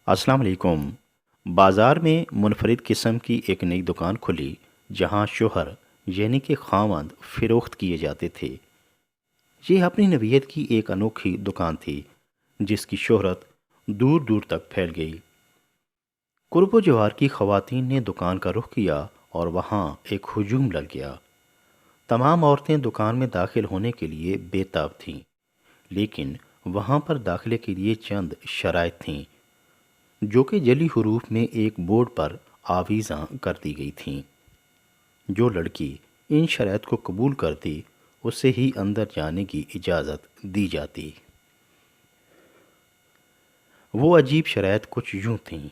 अस्सलाम वालेकुम। बाज़ार में मुनफरिद किस्म की एक नई दुकान खुली जहां शोहर यानी कि खावंद फ़रोख्त किए जाते थे। ये अपनी नवीयत की एक अनोखी दुकान थी जिसकी शोहरत दूर दूर तक फैल गई। कुर्ब जवार की खवातीन ने दुकान का रुख किया और वहां एक हुजूम लग गया। तमाम औरतें दुकान में दाखिल होने के लिए बेताब थीं, लेकिन वहां पर दाखिले के लिए चंद शराइत थीं जो कि जली हरूफ में एक बोर्ड पर आवीज़ां कर दी गई थीं। जो लड़की इन शराइत को कबूल करती उसे ही अंदर जाने की इजाज़त दी जाती। वो अजीब शराइत कुछ यूं थीं।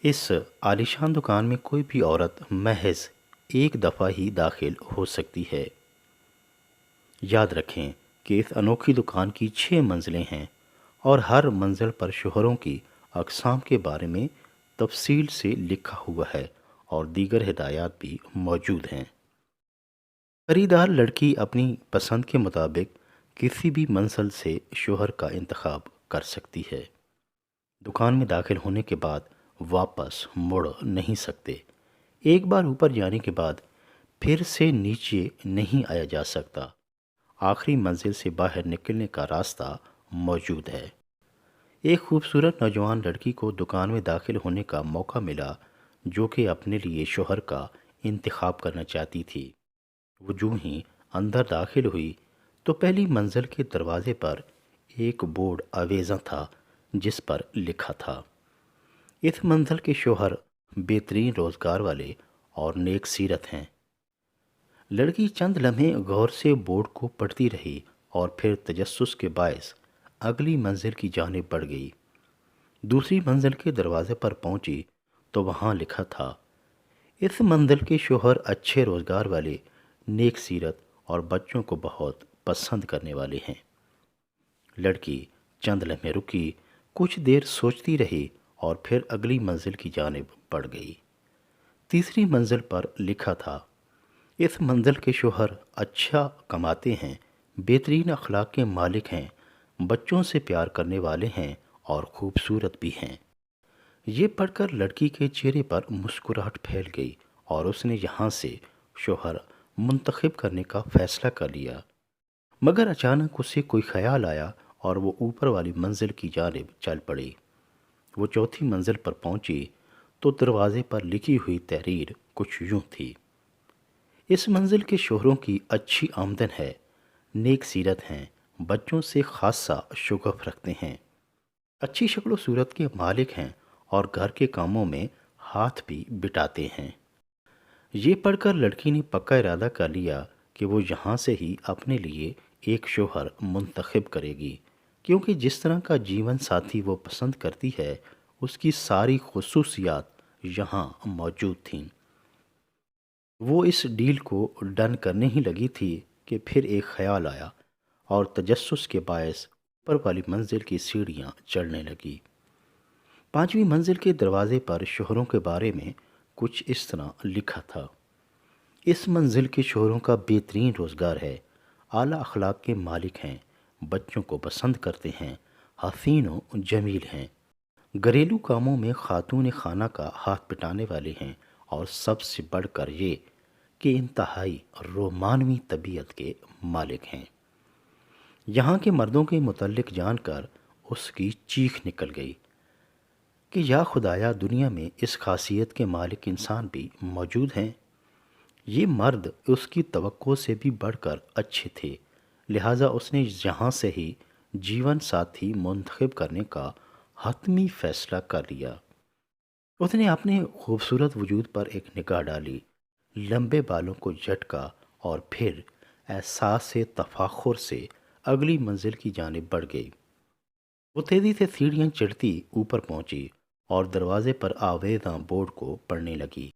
इस आलीशान दुकान में कोई भी औरत महज एक दफ़ा ही दाखिल हो सकती है। याद रखें कि इस अनोखी दुकान की 6 मंजिलें हैं और हर मंजिल पर शोहरों की अक़साम के बारे में तफसील से लिखा हुआ है और दीगर हिदायत भी मौजूद हैं। खरीदार लड़की अपनी पसंद के मुताबिक किसी भी मंजिल से शोहर का इंतखाब कर सकती है। दुकान में दाखिल होने के बाद वापस मुड़ नहीं सकते। एक बार ऊपर जाने के बाद फिर से नीचे नहीं आया जा सकता। आखिरी मंजिल से बाहर निकलने का रास्ता मौजूद है। एक खूबसूरत नौजवान लड़की को दुकान में दाखिल होने का मौका मिला जो कि अपने लिए शोहर का इंतखाब करना चाहती थी। वो यूं ही अंदर दाखिल हुई तो पहली मंजिल के दरवाजे पर एक बोर्ड आवेज़ा था जिस पर लिखा था, इस मंजिल के शोहर बेहतरीन रोज़गार वाले और नेक सीरत हैं। लड़की चंद लम्हे गौर से बोर्ड को पढ़ती रही और फिर तजस्सुस के बायस अगली मंजिल की जानिब बढ़ गई। दूसरी मंजिल के दरवाजे पर पहुंची तो वहां लिखा था, इस मंजिल के शोहर अच्छे रोज़गार वाले, नेक सीरत और बच्चों को बहुत पसंद करने वाले हैं। लड़की चंद लम्हे रुकी, कुछ देर सोचती रही और फिर अगली मंजिल की जानिब बढ़ गई। तीसरी मंजिल पर लिखा था, इस मंजिल के शोहर अच्छा कमाते हैं, बेहतरीन अखलाक के मालिक हैं, बच्चों से प्यार करने वाले हैं और खूबसूरत भी हैं। ये पढ़कर लड़की के चेहरे पर मुस्कुराहट फैल गई और उसने यहाँ से शोहर मुंतखब करने का फ़ैसला कर लिया। मगर अचानक उसे कोई ख्याल आया और वो ऊपर वाली मंजिल की जानिब चल पड़ी। वो चौथी मंजिल पर पहुंची तो दरवाजे पर लिखी हुई तहरीर कुछ यूं थी, इस मंजिल के शोहरों की अच्छी आमदन है, नेक सीरत हैं, बच्चों से खासा शुगफ रखते हैं, अच्छी शक्ल सूरत के मालिक हैं और घर के कामों में हाथ भी बिटाते हैं। ये पढ़कर लड़की ने पक्का इरादा कर लिया कि वो यहाँ से ही अपने लिए एक शोहर मुंतखब करेगी, क्योंकि जिस तरह का जीवन साथी वो पसंद करती है उसकी सारी खुसूसियात यहाँ मौजूद थीं। वो इस डील को डन करने ही लगी थी कि फिर एक ख्याल आया और तजस्सुस के बायस ऊपर वाली मंजिल की सीढ़ियाँ चढ़ने लगी। पांचवी मंजिल के दरवाजे पर शोहरों के बारे में कुछ इस तरह लिखा था, इस मंजिल के शोहरों का बेहतरीन रोज़गार है, आला अखलाक के मालिक हैं, बच्चों को पसंद करते हैं, हसीन व जमील हैं, घरेलू कामों में खातून खाना का हाथ पिटाने वाले हैं और सबसे बढ़कर ये कि इंतहाई रोमानवी तबीयत के मालिक हैं। यहाँ के मर्दों के मुतल्लिक जानकर उसकी चीख निकल गई कि या खुदाया, दुनिया में इस खासियत के मालिक इंसान भी मौजूद हैं। ये मर्द उसकी तवक्को से भी बढ़कर अच्छे थे, लिहाजा उसने यहाँ से ही जीवन साथी मुंतखब करने का हतमी फ़ैसला कर लिया। उसने अपने खूबसूरत वजूद पर एक निगाह डाली, लंबे बालों को झटका और फिर एहसास से तफाखुर से अगली मंजिल की जानिब बढ़ गई। वो तेज़ी से सीढ़ियाँ चढ़ती ऊपर पहुंची और दरवाजे पर आवेज़ां बोर्ड को पढ़ने लगी।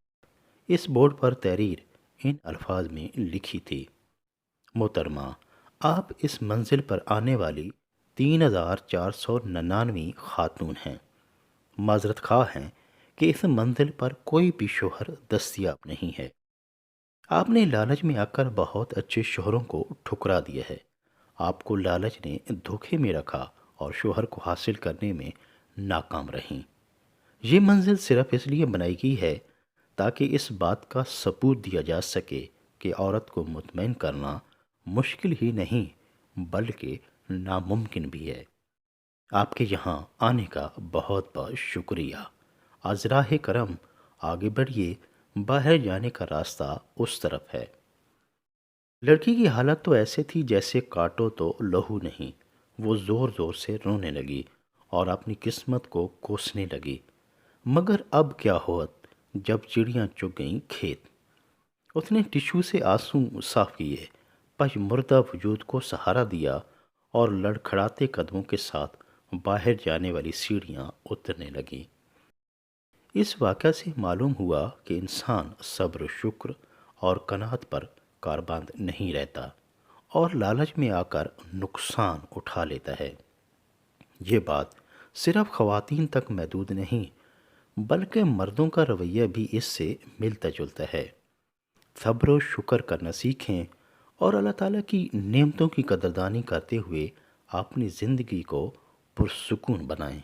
इस बोर्ड पर तहरीर इन अल्फाज में लिखी थी, मोहतरमा, आप इस मंजिल पर आने वाली 3499 खातून हैं। माजरत खा हैं कि इस मंजिल पर कोई भी शोहर दस्तियाब नहीं है। आपने लालच में आकर बहुत अच्छे शोहरों को ठुकरा दिया है। आपको लालच ने धोखे में रखा और शोहर को हासिल करने में नाकाम रहीं। یہ منزل صرف اس لیے بنائی گئی ہے تاکہ اس بات کا ثبوت دیا جا سکے کہ عورت کو مطمئن کرنا مشکل ہی نہیں بلکہ ناممکن بھی ہے۔ آپ کے یہاں آنے کا بہت بہت شکریہ۔ از راہ کرم آگے بڑھیے، باہر جانے کا راستہ اس طرف ہے۔ لڑکی کی حالت تو ایسے تھی جیسے کاٹو تو لہو نہیں۔ وہ زور زور سے رونے لگی اور اپنی قسمت کو کوسنے لگی۔ مگر اب کیا ہوت جب چڑیاں چگ گئیں کھیت۔ اس نے ٹشو سے آنسو صاف کیے، پش مردہ وجود کو سہارا دیا اور لڑکھڑاتے قدموں کے ساتھ باہر جانے والی سیڑھیاں اترنے لگیں۔ اس واقعہ سے معلوم ہوا کہ انسان صبر و شکر اور قناعت پر کاربند نہیں رہتا اور لالچ میں آ کر نقصان اٹھا لیتا ہے۔ یہ بات صرف خواتین تک محدود نہیں بلکہ مردوں کا رویہ بھی اس سے ملتا جلتا ہے۔ صبر و شکر کرنا سیکھیں اور اللہ تعالیٰ کی نعمتوں کی قدردانی کرتے ہوئے اپنی زندگی کو پرسکون بنائیں۔